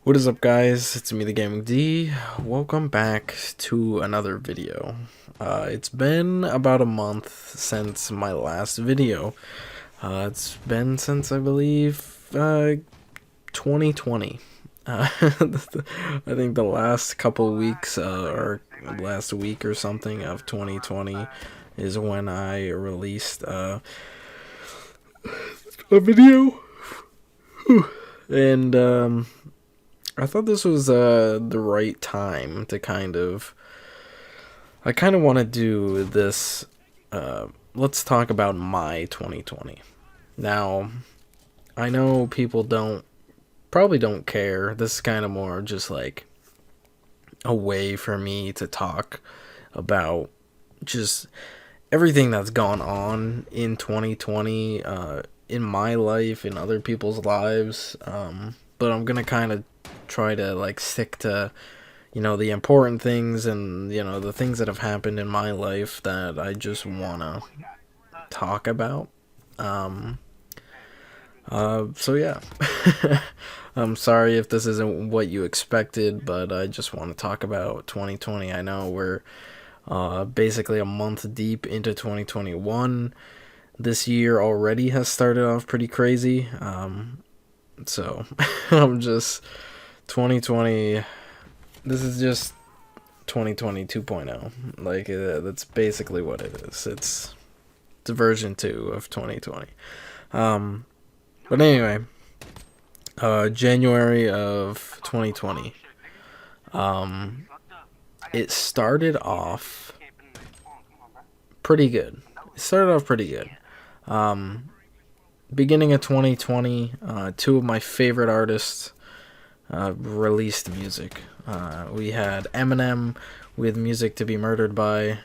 What is up, guys? It's me, TheGamingD. Welcome back to another video. It's been about a month since my last video. It's been since, I believe, 2020. I think the last couple weeks, or last week or something of 2020 is when I released a video. And, I thought this was the right time to I kind of want to do this. Let's talk about my 2020. Now, I know people probably don't care. This is kind of more just like a way for me to talk about just everything that's gone on in 2020, in my life, in other people's lives. But I'm gonna kind of try to like stick to the important things and the things that have happened in my life that I just wanna talk about. um so yeah. I'm sorry if this isn't what you expected, but I just want to talk about 2020. I know we're basically a month deep into 2021. This year already has started off pretty crazy. So I'm just 2020. This is just 2020 2.0. Like, that's basically what it is. It's version 2 of 2020. But anyway, January of 2020. It started off pretty good. It started off pretty good. Beginning of 2020, two of my favorite artists released music. We had Eminem with Music to Be Murdered By.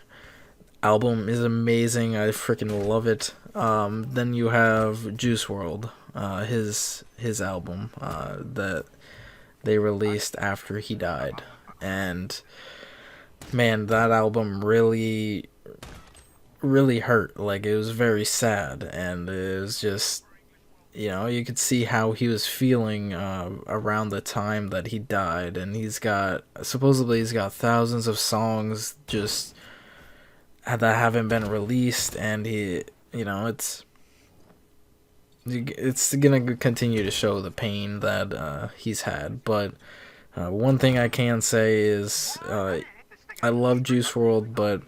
Album is amazing. I freaking love it. Then you have Juice World, his album that they released after he died. And man, that album really hurt. Like, it was very sad, and it was just, you could see how he was feeling around the time that he died. And supposedly he's got thousands of songs just that haven't been released, and it's gonna continue to show the pain that he's had. But one thing I can say is I love Juice World, but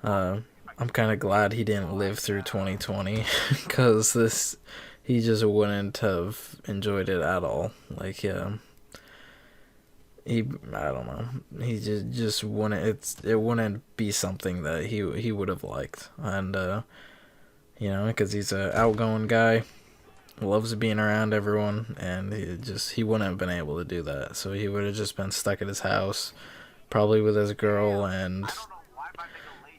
I'm kind of glad he didn't live through 2020, because he just wouldn't have enjoyed it at all. Like, I don't know, he just wouldn't. It wouldn't be something that he would have liked. And because he's a outgoing guy, loves being around everyone, and he wouldn't have been able to do that. So he would have just been stuck at his house, probably with his girl, and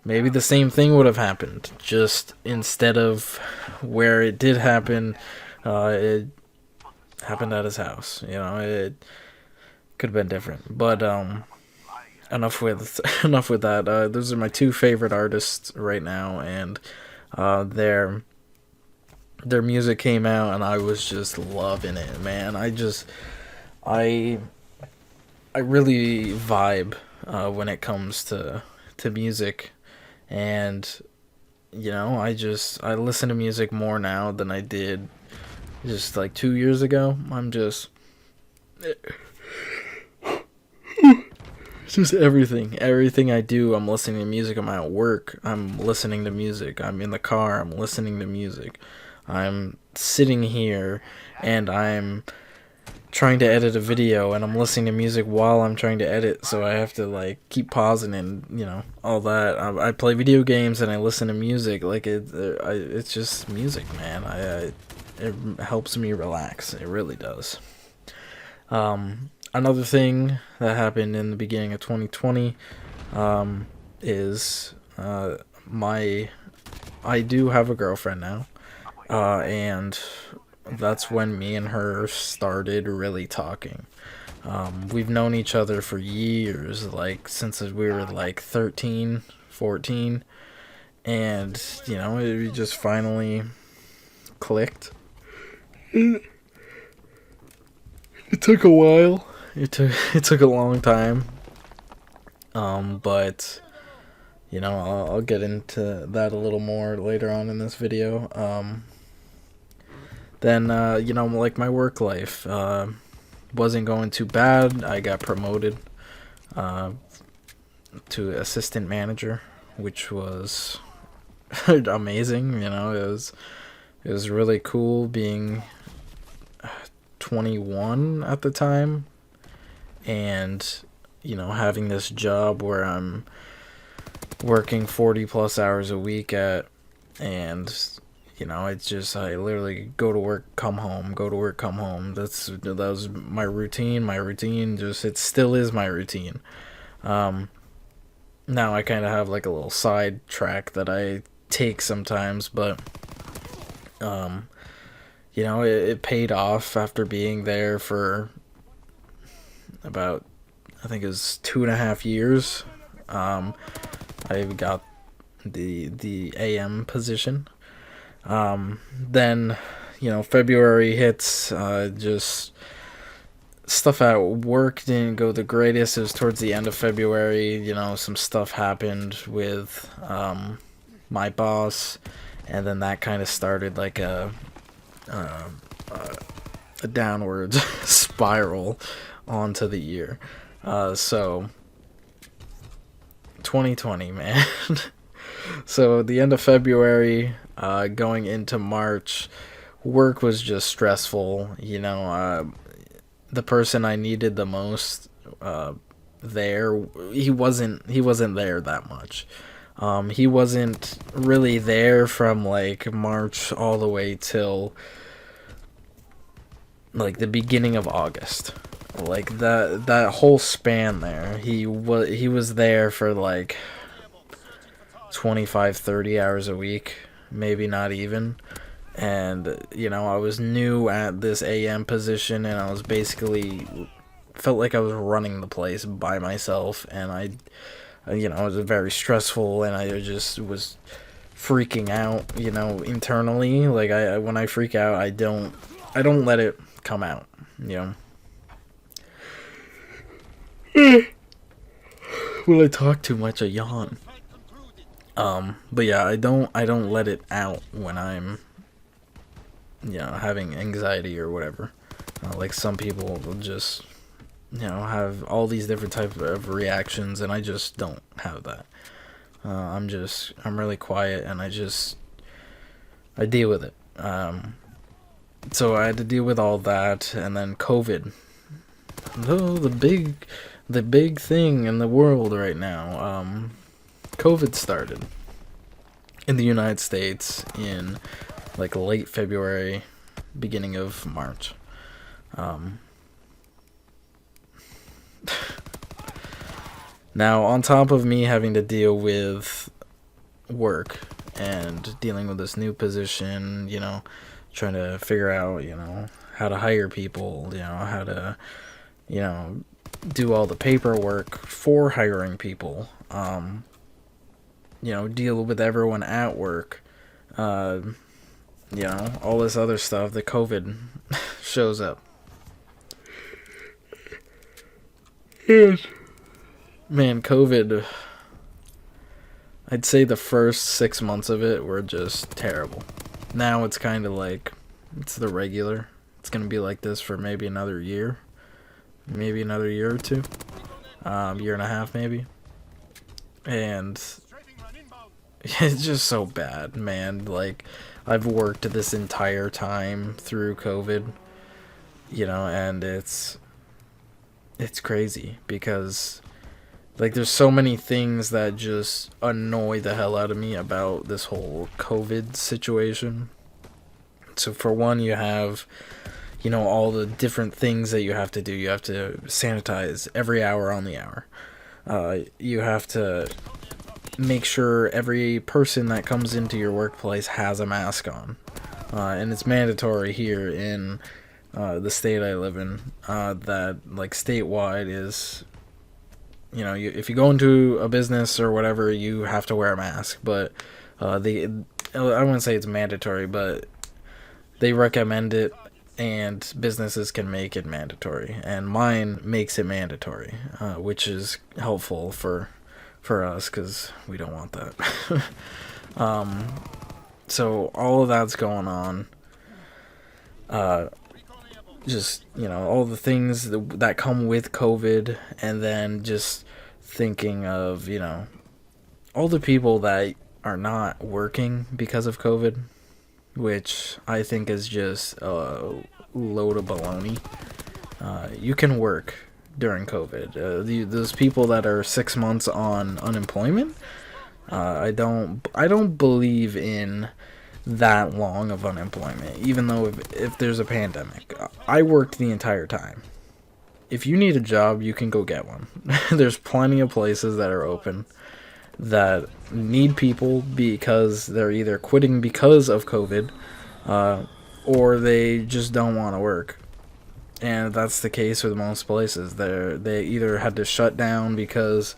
maybe the same thing would have happened. Just instead of where it did happen, it happened at his house. It could have been different. But enough with enough with that. Those are my two favorite artists right now, and their music came out, and I was just loving it, man. I really vibe when it comes to music. And I listen to music more now than I did just like 2 years ago. It's just everything I do, I'm listening to music. I'm at work, I'm listening to music. I'm in the car, I'm listening to music. I'm sitting here and I'm trying to edit a video, and I'm listening to music while I'm trying to edit, so I have to like keep pausing and all that. I play video games and I listen to music. Like, it's just music, man. It helps me relax. It really does. Another thing that happened in the beginning of 2020 is I do have a girlfriend now, and that's when me and her started really talking. We've known each other for years, like since we were like 13, 14, and we just finally clicked. It took a while, it took a long time. But you know, I'll get into that a little more later on in this video. Then you know, like my work life wasn't going too bad. I got promoted uh, to assistant manager, which was amazing. You know, it was really cool being 21 at the time, and you know, having this job where I'm working 40 plus hours a week and you know, it's just I literally go to work, come home, go to work, come home. That was my routine. My routine just it still is my routine. Um, Now I kind of have like a little side track that I take sometimes, but um, you know, it paid off after being there for about I think it was 2.5 years. Um, I got the AM position. Then, you know, February hits. Just stuff at work didn't go the greatest. It was towards the end of February. You know, some stuff happened with my boss, and then that kind of started like uh, a downward spiral onto the year. So 2020, man. So the end of February, going into March, work was just stressful. You know, the person I needed the most there, he wasn't there that much. He wasn't really there from like March all the way till like the beginning of August. Like that whole span there, he was there for like 25, 30 hours a week, maybe not even. And you know, I was new at this AM position, and I was basically felt like I was running the place by myself, and you know, it was very stressful, and I just was freaking out, you know, internally. Like I when I freak out, I don't let it come out, you know. When I talk too much, I yawn. But yeah, I don't let it out when I'm, you know, having anxiety or whatever. Like some people will just, you know, have all these different types of reactions, and I just don't have that. I'm really quiet, and I deal with it. So I had to deal with all that, and then COVID. Oh, the big thing in the world right now. COVID started in the United States in like late February, beginning of March. Now, on top of me having to deal with work and dealing with this new position, you know, trying to figure out, you know, how to hire people, you know, how to, you know, do all the paperwork for hiring people, you know, deal with everyone at work, you know, all this other stuff, the COVID shows up. Yes. Man, COVID, I'd say the first 6 months of it were just terrible. Now it's kind of like, it's the regular. It's going to be like this for maybe another year. Maybe another year or two. Year and a half, maybe. And it's just so bad, man. Like, I've worked this entire time through COVID, you know, and it's crazy because like there's so many things that just annoy the hell out of me about this whole COVID situation. So for one, you have, you know, all the different things that you have to do. You have to sanitize every hour on the hour. You have to make sure every person that comes into your workplace has a mask on. And it's mandatory here in the state I live in, that like statewide is, you know, if you go into a business or whatever, you have to wear a mask. But I wouldn't say it's mandatory, but they recommend it and businesses can make it mandatory, and mine makes it mandatory, which is helpful for us because we don't want that. So all of that's going on. Just, all the things that come with COVID, and then just thinking of, all the people that are not working because of COVID, which I think is just a load of baloney. You can work during COVID. Those people that are 6 months on unemployment, I don't believe in that long of unemployment, even though if there's a pandemic. I worked the entire time. If you need a job, you can go get one. There's plenty of places that are open that need people because they're either quitting because of COVID, or they just don't want to work. And that's the case with most places. They either had to shut down because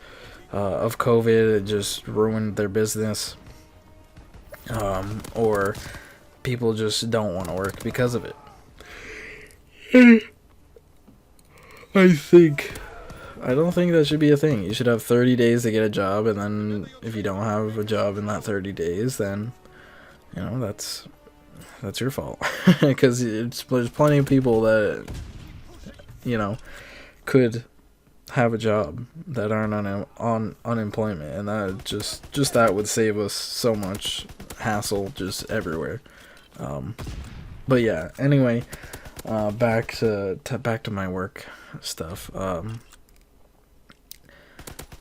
of COVID, it just ruined their business, or people just don't want to work because of it. I don't think that should be a thing. You should have 30 days to get a job, and then if you don't have a job in that 30 days, then that's your fault. Because there's plenty of people that could have a job that aren't on unemployment, and that just that would save us so much hassle just everywhere. But yeah, anyway, back to my work stuff.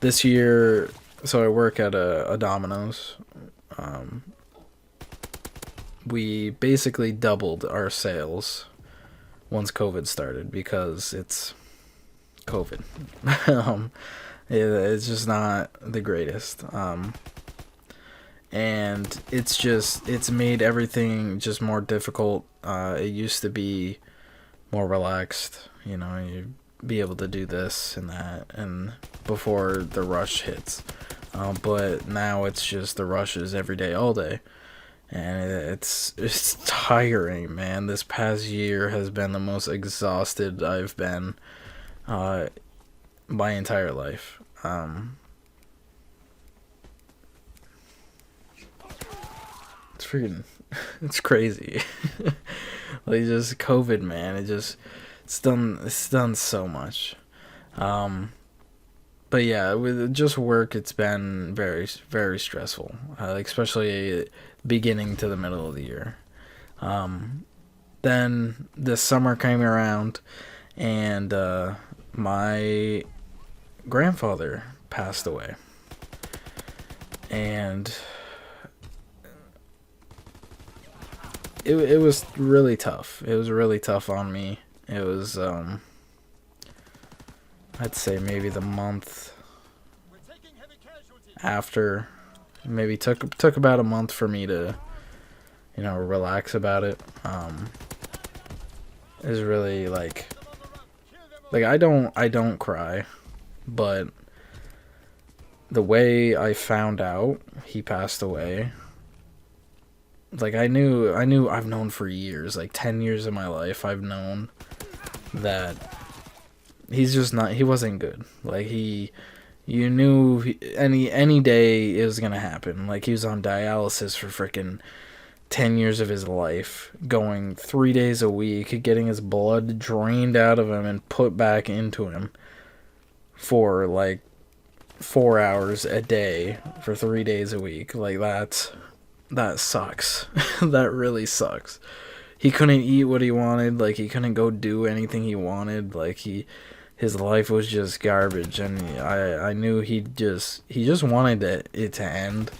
This year, so I work at a Domino's. We basically doubled our sales once COVID started because it's COVID. It's just not the greatest. And it's made everything just more difficult. It used to be more relaxed, you'd be able to do this and that, and before the rush hits. But now it's just the rushes every day, all day. And it's tiring, man. This past year has been the most exhausted I've been my entire life. It's freaking, it's crazy. Like, just COVID, man. It's done so much. But yeah, with just work, it's been very, very stressful. Especially beginning to the middle of the year. Then the summer came around, and my grandfather passed away, and it was really tough. It was really tough on me. It was I'd say maybe the month after, maybe took about a month for me to relax about it. It was really like I don't cry, but the way I found out he passed away, I knew I've known for years, 10 years of my life, I've known that he's just not, he wasn't good. You knew any day it was gonna happen. He was on dialysis for freaking 10 years of his life, going 3 days a week, getting his blood drained out of him and put back into him for 4 hours a day for 3 days a week. That sucks. That really sucks. He couldn't eat what he wanted. He couldn't go do anything he wanted. His life was just garbage, and I knew he just wanted it to end.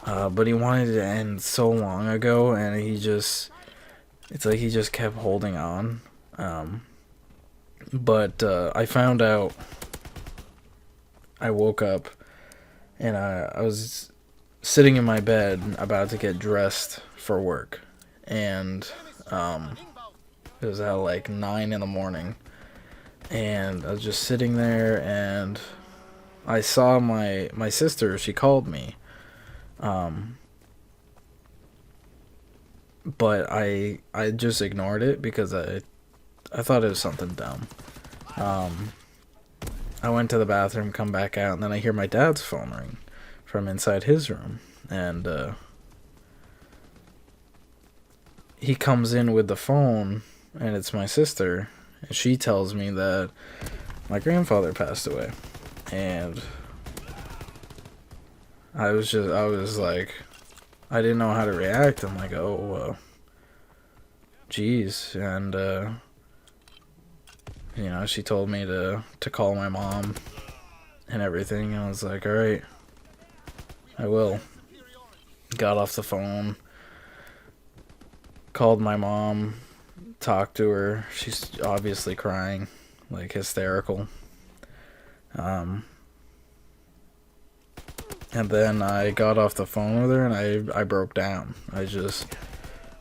But he wanted it to end so long ago, and it's he just kept holding on. But I found out, I woke up, and I was sitting in my bed about to get dressed for work, and it was at 9 in the morning, and I was just sitting there, and I saw my sister. She called me, but I just ignored it because I thought it was something dumb. Um, I went to the bathroom, come back out, and then I hear my dad's phone ring from inside his room, and he comes in with the phone, and it's my sister, and she tells me that my grandfather passed away, and I was like, I didn't know how to react. I'm like, oh, geez, and she told me to call my mom and everything, and I was like, all right, I will. Got off the phone, called my mom, talked to her. She's obviously crying, like hysterical. Um, and then I got off the phone with her, and I broke down. I just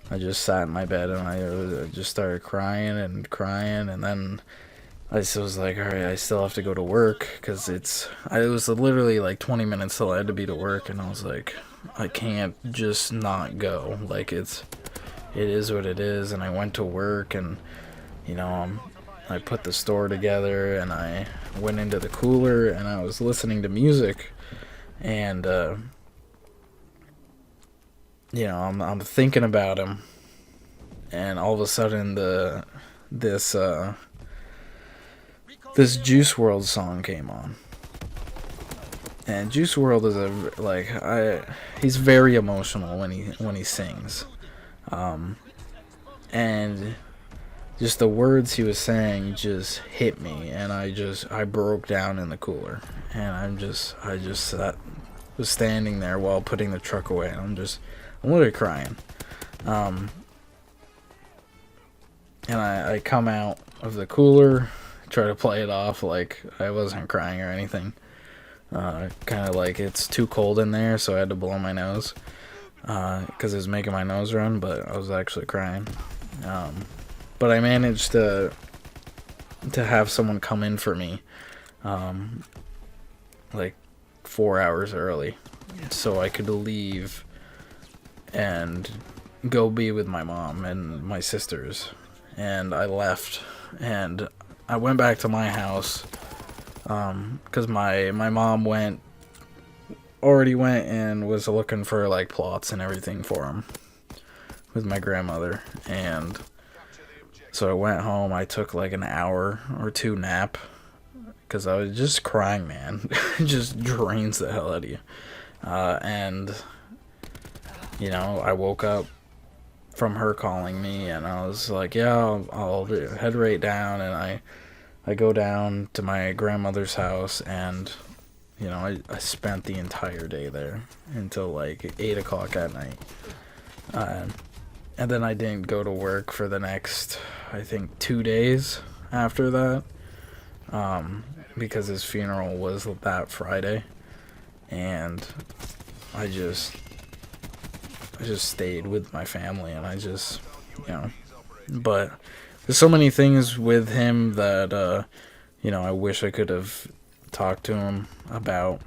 sat in my bed, and I just started crying and crying, and then I just was like, all right, I still have to go to work because it was literally like 20 minutes till I had to be to work, and I was like, I can't just not go. Like it is what it is, and I went to work, and I put the store together, and I went into the cooler, and I was listening to music, and I'm thinking about him, and all of a sudden this Juice World song came on. And Juice World is he's very emotional when he sings. And just the words he was saying just hit me, and I broke down in the cooler, and I just was standing there while putting the truck away, and I'm literally crying. And I come out of the cooler, try to play it off like I wasn't crying or anything. Kind of like it's too cold in there, so I had to blow my nose because it was making my nose run, but I was actually crying. But I managed to have someone come in for me like 4 hours early so I could leave and go be with my mom and my sisters. And I left, and I went back to my house because my mom already went and was looking for like plots and everything for him with my grandmother. And so I went home. I took like an hour or two nap because I was just crying, man. It just drains the hell out of you. And I woke up from her calling me, and I was like, yeah, I'll head right down. And I go down to my grandmother's house, and I spent the entire day there until like 8 o'clock at night. And then I didn't go to work for the next, I think, 2 days after that, because his funeral was that Friday, and I just stayed with my family, and but there's so many things with him that, I wish I could have talked to him about.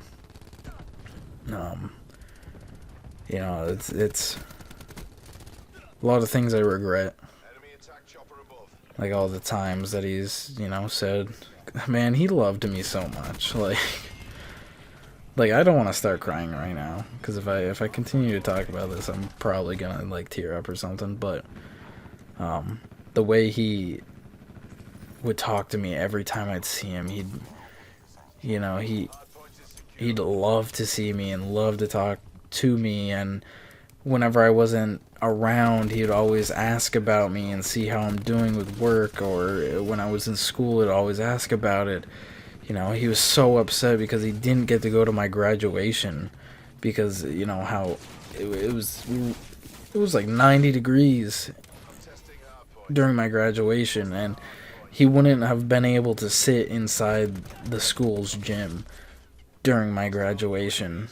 It's a lot of things I regret. Like all the times that he's, said, man, he loved me so much. Like I don't want to start crying right now, because if I continue to talk about this, I'm probably gonna like tear up or something. But the way he would talk to me every time I'd see him, he'd love to see me and love to talk to me, and whenever I wasn't around, he'd always ask about me and see how I'm doing with work, or when I was in school, he'd always ask about it. He was so upset because he didn't get to go to my graduation because, how it was like 90 degrees during my graduation, and he wouldn't have been able to sit inside the school's gym during my graduation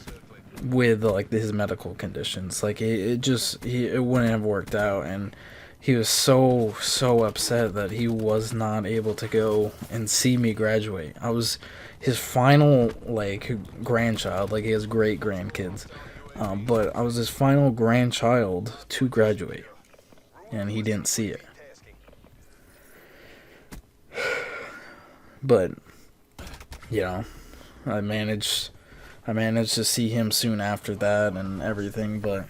with like his medical conditions. Like it wouldn't have worked out, and he was so upset that he was not able to go and see me graduate. I was his final like grandchild. Like he has great grandkids, but I was his final grandchild to graduate. and he didn't see it. But you know, I managed to see him soon after that and everything. But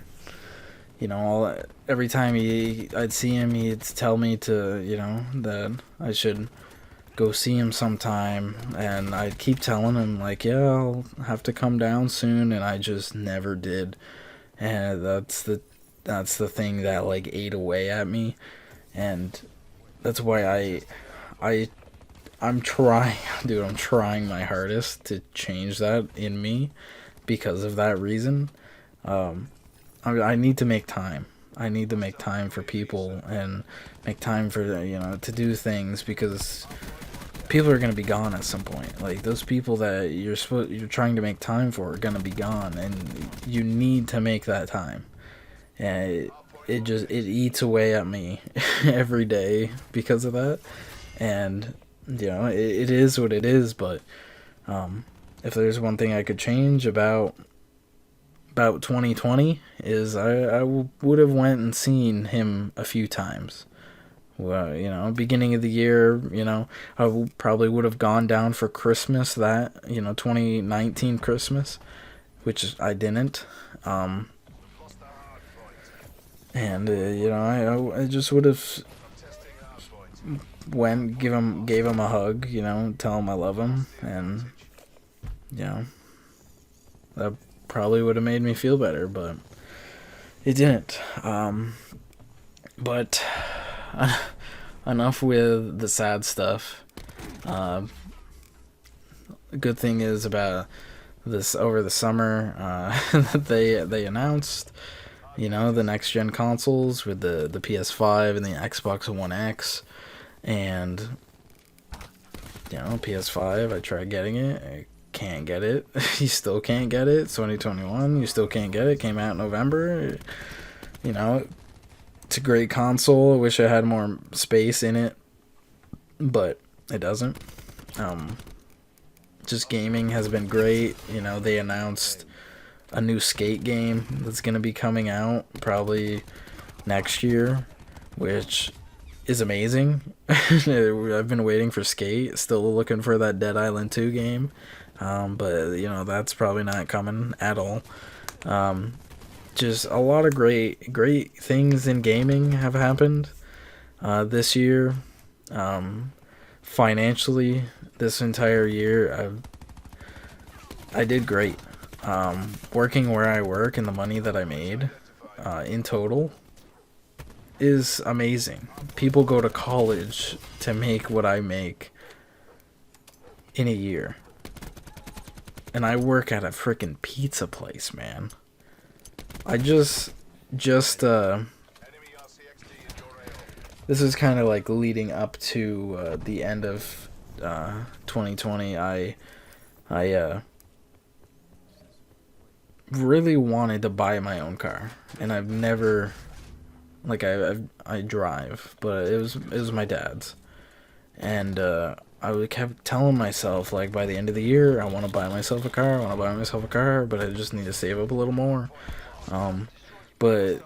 you know, every time I'd see him, he'd tell me to, you know, that I should go see him sometime, and I'd keep telling him like, yeah, I'll have to come down soon, and I just never did. And that's the thing that like ate away at me, and that's why I'm trying, dude. I'm trying my hardest to change that in me because of that reason. I need to make time. I need to make time for people and make time for, you know, to do things, because people are gonna be gone at some point. Like, those people that you're trying to make time for are gonna be gone, and you need to make that time. And it eats away at me every day because of that. And you know, it is what it is. But if there's one thing I could change about 2020 is I would have went and seen him a few times. Well, you know, beginning of the year, you know, I probably would have gone down for Christmas, that, you know, 2019 Christmas, which I didn't. And you know, I just would have gave him a hug, you know, tell him I love him, and you know, that probably would have made me feel better, but it didn't. But enough with the sad stuff. The good thing is about this, over the summer, that they announced, you know, the next gen consoles with the PS5 and the Xbox One X, and you know, PS5. I tried getting it. I can't get it. You still can't get it. It's 2021. You still can't get it. Came out in November. You know, it's a great console. I wish I had more space in it, but it doesn't. Just gaming has been great. You know, they announced a new Skate game that's going to be coming out probably next year, which is amazing. I've been waiting for Skate, still looking for that Dead Island 2 game, but you know, that's probably not coming at all. Just a lot of great things in gaming have happened this year. Financially, this entire year, I did great. Working where I work and the money that I made in total is amazing. People go to college to make what I make in a year. And I work at a freaking pizza place, man. I just this is kind of like leading up to the end of 2020. I really wanted to buy my own car, and I've never, like, I drive, but it was my dad's, and I kept telling myself, like, by the end of the year I want to buy myself a car, but I just need to save up a little more. But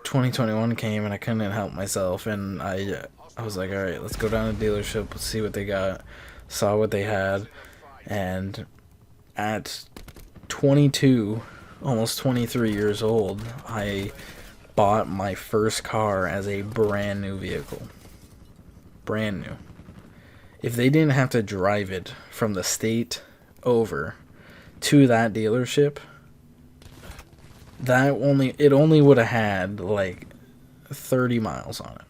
2021 came and I couldn't help myself, and I was like, all right, let's go down to the dealership, let's see what they got. Saw what they had, and at 22, almost 23 years old, I bought my first car as a brand new vehicle. Brand new. If they didn't have to drive it from the state over to that dealership, it only would have had like 30 miles on it.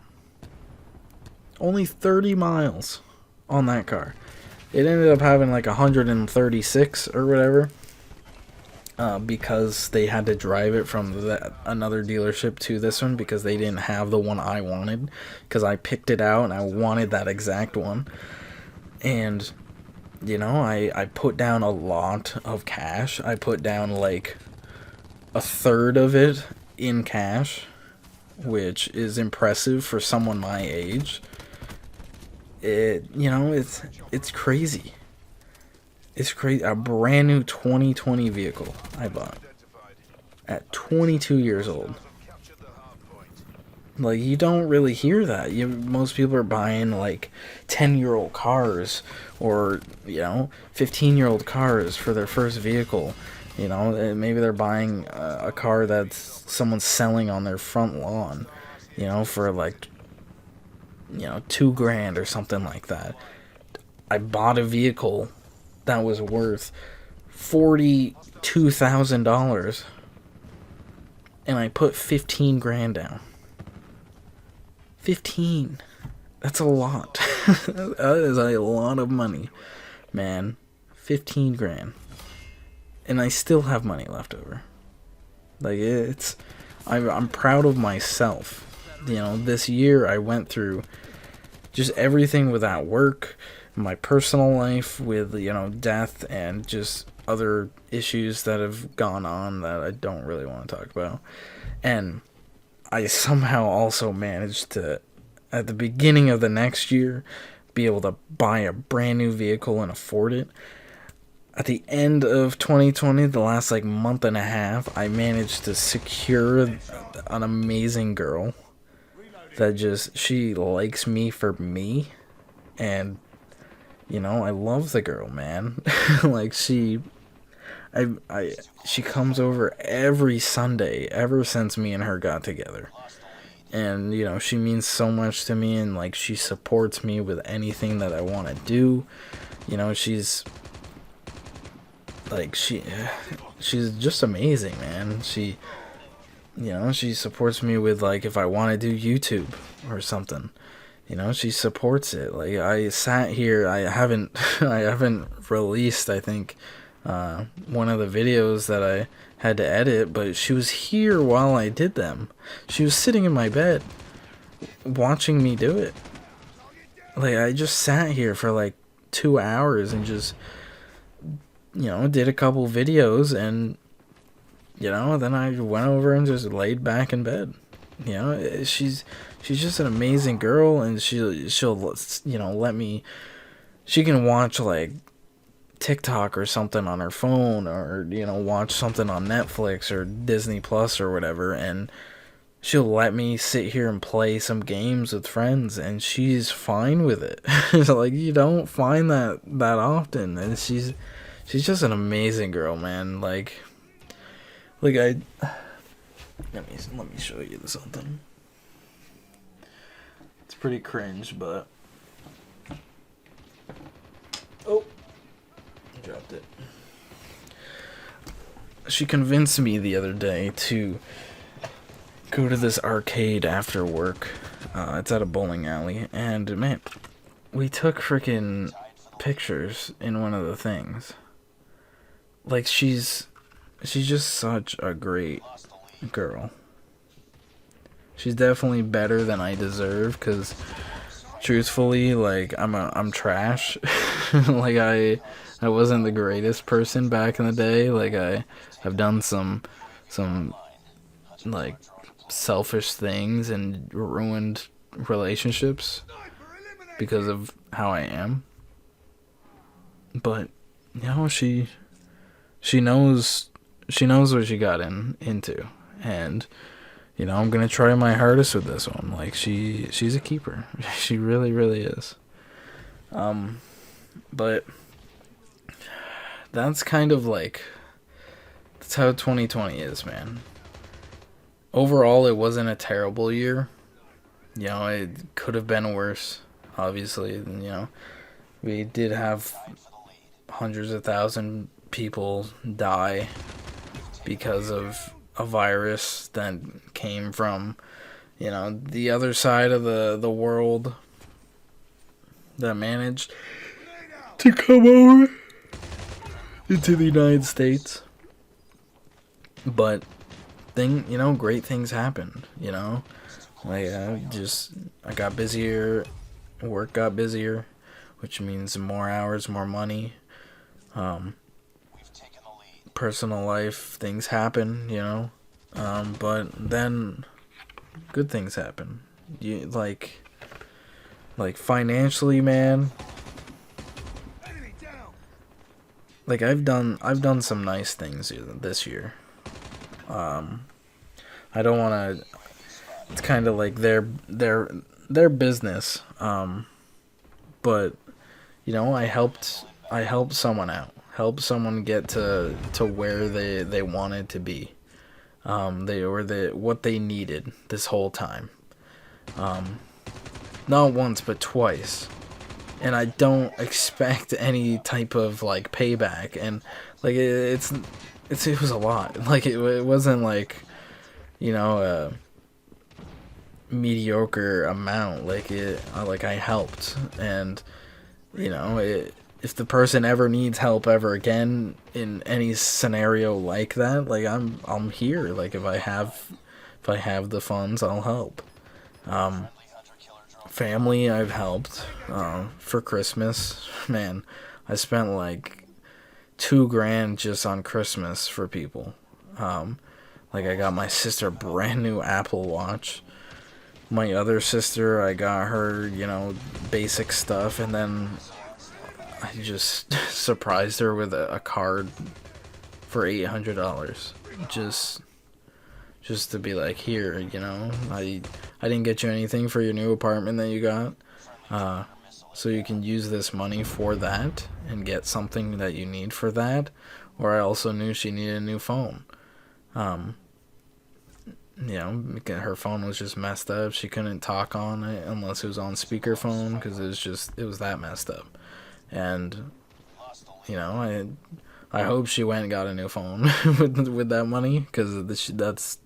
Only 30 miles on that car. It ended up having like 136 or whatever, because they had to drive it from another dealership to this one, because they didn't have the one I wanted, because I picked it out and I wanted that exact one. And you know, I put down a lot of cash. I put down like a third of it in cash, which is impressive for someone my age. You know, it's crazy. It's crazy. A brand new 2020 vehicle I bought at 22 years old. Like, you don't really hear that. Most people are buying like 10-year-old cars, or 15-year-old cars for their first vehicle. Maybe they're buying a car that's someone's selling on their front lawn, for like $2,000 or something like that. I bought a vehicle that was worth $42,000, and I put 15 grand down. 15. That's a lot. That is a lot of money, man. 15 grand. And I still have money left over. Like, I'm proud of myself. This year I went through just everything with that work, my personal life with, death, and just other issues that have gone on that I don't really want to talk about. And I somehow also managed to, at the beginning of the next year, be able to buy a brand new vehicle and afford it. At the end of 2020, the last like month and a half, I managed to secure an amazing girl that she likes me for me. And, I love the girl, man. Like, she comes over every Sunday ever since me and her got together. And, she means so much to me, and like, she supports me with anything that I want to do. She's like, she's just amazing, man. She supports me with, like, if I want to do YouTube or something. She supports it. Like, I sat here, I haven't released, I think, one of the videos that I had to edit, but she was here while I did them. She was sitting in my bed watching me do it. Like, I just sat here for like 2 hours and just did a couple videos, and then I went over and just laid back in bed. She's just an amazing girl, and she'll let me, she can watch like TikTok or something on her phone, or watch something on Netflix or Disney Plus or whatever, and she'll let me sit here and play some games with friends, and she's fine with it. Like, you don't find that often, and she's just an amazing girl, man. Like let me show you something. It's pretty cringe, but oh, dropped it. She convinced me the other day to go to this arcade after work. It's at a bowling alley, and man, we took freaking pictures in one of the things. Like, she's just such a great girl. She's definitely better than I deserve, because truthfully, like, I'm trash. Like, I wasn't the greatest person back in the day. Like, I've done some like selfish things and ruined relationships because of how I am. But she knows what she got into, and I'm gonna try my hardest with this one. Like, she's a keeper. She really, really is. But that's kind of like, that's how 2020 is, man. Overall, it wasn't a terrible year. It could have been worse, obviously. We did have hundreds of thousands people die because of a virus that came from the other side of the world, that managed to come over into the United States. But great things happened. Like, I got busier, work got busier, which means more hours, more money. Personal life, things happen, but then good things happen. Like financially, man. Like, I've done some nice things this year. I don't want to it's kind of like their business. But you know, I helped someone out, helped someone get to where they wanted to be. They were what they needed this whole time. Not once but twice. And I don't expect any type of like payback. And like it was a lot. Like it wasn't like, you know, a mediocre amount. Like I helped, and you know, if the person ever needs help ever again in any scenario like that, like I'm here. Like if I have the funds, I'll help. Family, I've helped. For Christmas, man, I spent like 2 grand just on Christmas for people. Like I got my sister a brand new Apple Watch. My other sister, I got her, you know, basic stuff, and then I just surprised her with a card for $800. Just to be like, here, you know, I didn't get you anything for your new apartment that you got, so you can use this money for that and get something that you need for that. Or I also knew she needed a new phone. You know, her phone was just messed up. She couldn't talk on it unless it was on speakerphone because it was that messed up. And you know, I hope she went and got a new phone with that money because that's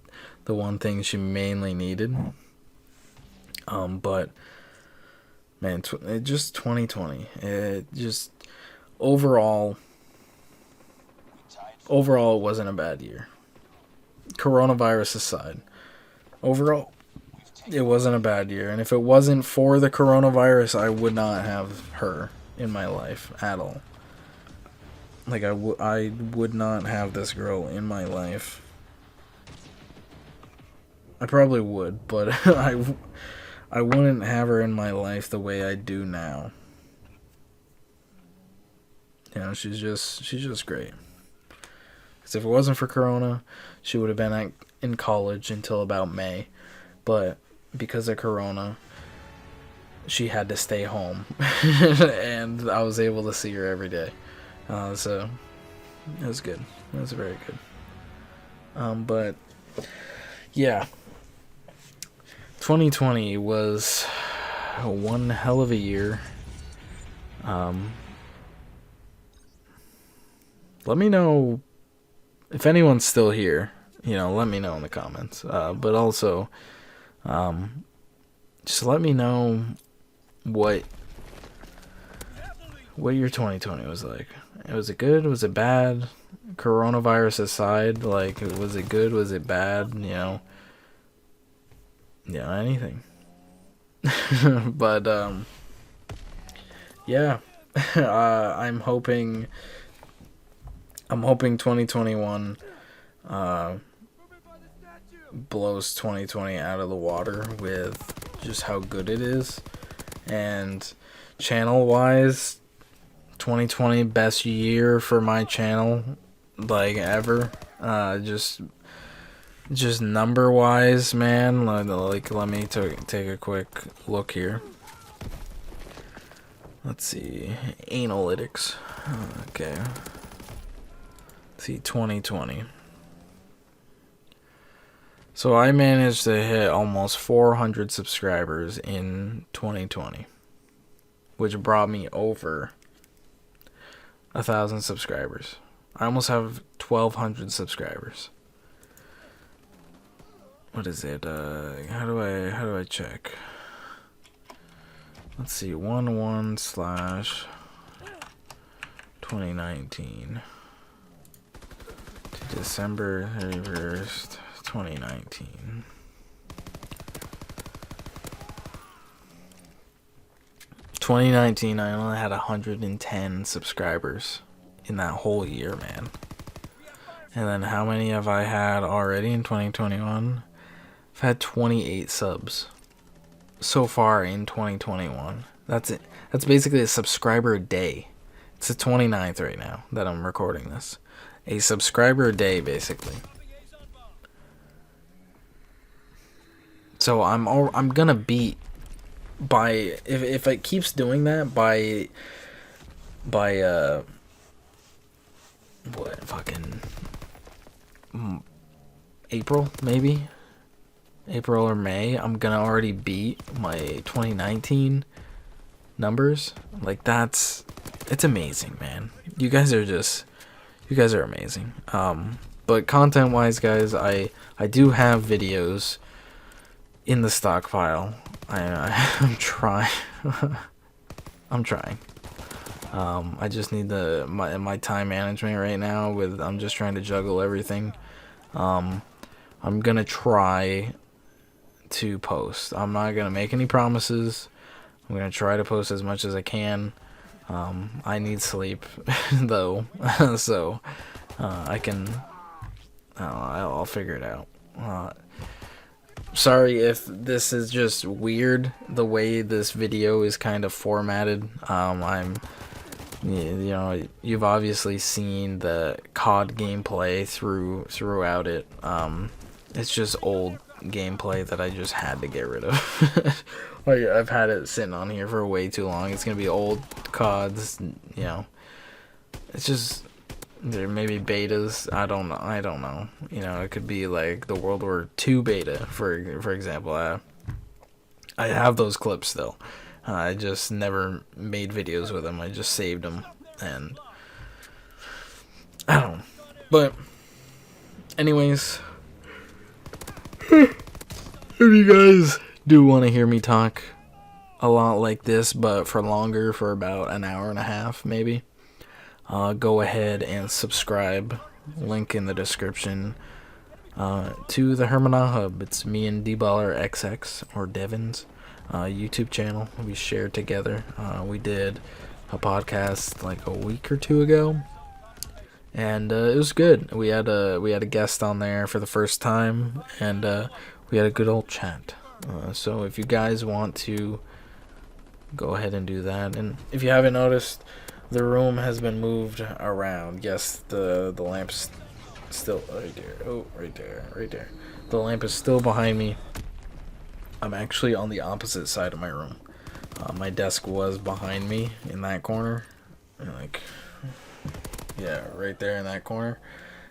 the one thing she mainly needed. But man, it just 2020. It just overall it wasn't a bad year. Coronavirus aside, overall it wasn't a bad year. And if it wasn't for the coronavirus, I would not have her in my life at all. Like I would not have this girl in my life. I probably would, but I wouldn't have her in my life the way I do now. You know, she's just great. Because if it wasn't for Corona, she would have been in college until about May. But because of Corona, she had to stay home. And I was able to see her every day. So it was good. It was very good. But yeah, 2020 was one hell of a year. Let me know if anyone's still here. You know, let me know in the comments. But also, just let me know what your 2020 was like. Was it good? Was it bad? Coronavirus aside, like, was it good? Was it bad? You know, yeah, anything. But yeah, I'm hoping 2021 blows 2020 out of the water with just how good it is. And channel wise, 2020 best year for my channel like ever. Just number wise, man, like let me take a quick look here. Let's see, analytics. Okay, let's see, 2020. So I managed to hit almost 400 subscribers in 2020, which brought me over 1,000 subscribers. I almost have 1,200 subscribers. What is it? How do I check? Let's see. 11/2019 to December 31st, 2019. I only had 110 subscribers in that whole year, man. And then how many have I had already in 2021? I've had 28 subs so far in 2021. That's it. That's basically a subscriber a day. It's the 29th right now that I'm recording this. A subscriber a day, basically. So I'm gonna beat by if it keeps doing that by what fucking April, maybe April or May, I'm gonna already beat my 2019 numbers. Like it's amazing, man. You guys are amazing. But content wise, guys, I do have videos in the stockpile. I'm trying. I'm trying. I just need my time management right now. I'm just trying to juggle everything. I'm gonna try to post. I'm not gonna make any promises. I'm gonna try to post as much as I can. I need sleep though, so I can. I'll figure it out. Sorry if this is just weird. The way this video is kind of formatted. You've obviously seen the COD gameplay throughout it. It's just old gameplay that I just had to get rid of. Like, I've had it sitting on here for way too long. It's gonna be old CODs, It's just there may be betas. I don't know. It could be like the World War II beta, for example. I have those clips still. I just never made videos with them. I just saved them, and I don't know. But anyways, if you guys do want to hear me talk a lot like this, but for longer, for about an hour and a half maybe, go ahead and subscribe. Link in the description to the Hermana Hub. It's me and DBallerXX, or Devin's YouTube channel. We shared together. We did a podcast like a week or two ago, and it was good. We had a guest on there for the first time, and we had a good old chat. So if you guys want to, go ahead and do that. And if you haven't noticed, the room has been moved around. Yes, the lamp's still right there. Oh, right there. The lamp is still behind me. I'm actually on the opposite side of my room. My desk was behind me in that corner. Like, yeah, right there in that corner.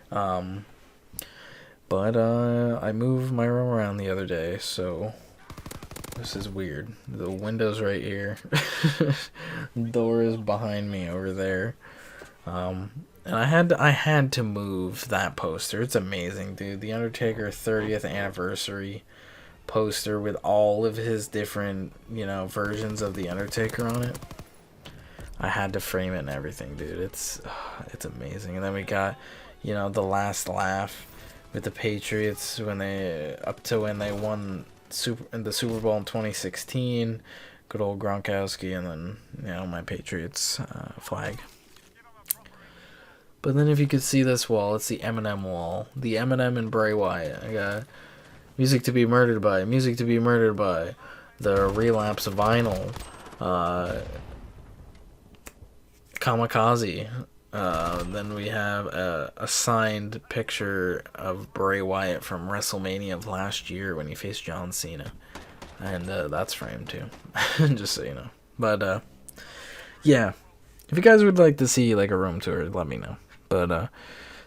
But I moved my room around the other day, so this is weird. The window's right here. Door is behind me over there. And I had to move that poster. It's amazing, dude. The Undertaker 30th anniversary poster with all of his different, versions of the Undertaker on it. I had to frame it and everything, dude. It's amazing. And then we got, the last laugh with the Patriots when they won the Super Bowl in 2016. Good old Gronkowski, and then my Patriots flag. But then if you could see this wall, it's the Eminem wall. The Eminem and Bray Wyatt. I got Music to Be Murdered By, Music to Be Murdered By, the Relapse vinyl, Kamikaze. Then we have a signed picture of Bray Wyatt from WrestleMania of last year when he faced John Cena. And that's framed too, just so you know. But yeah, if you guys would like to see like a room tour, let me know. But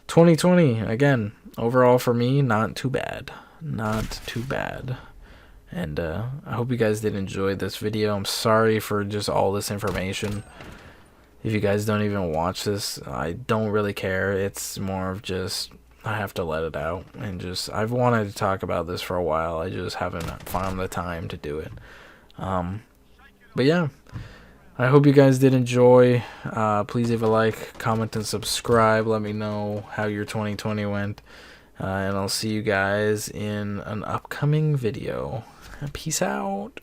2020, again, overall for me, not too bad. And I hope you guys did enjoy this video. I'm sorry for just all this information. If you guys don't even watch this, I don't really care. It's more of just, I have to let it out. And I've wanted to talk about this for a while. I just haven't found the time to do it. But yeah, I hope you guys did enjoy. Please leave a like, comment, and subscribe. Let me know how your 2020 went. And I'll see you guys in an upcoming video. Peace out.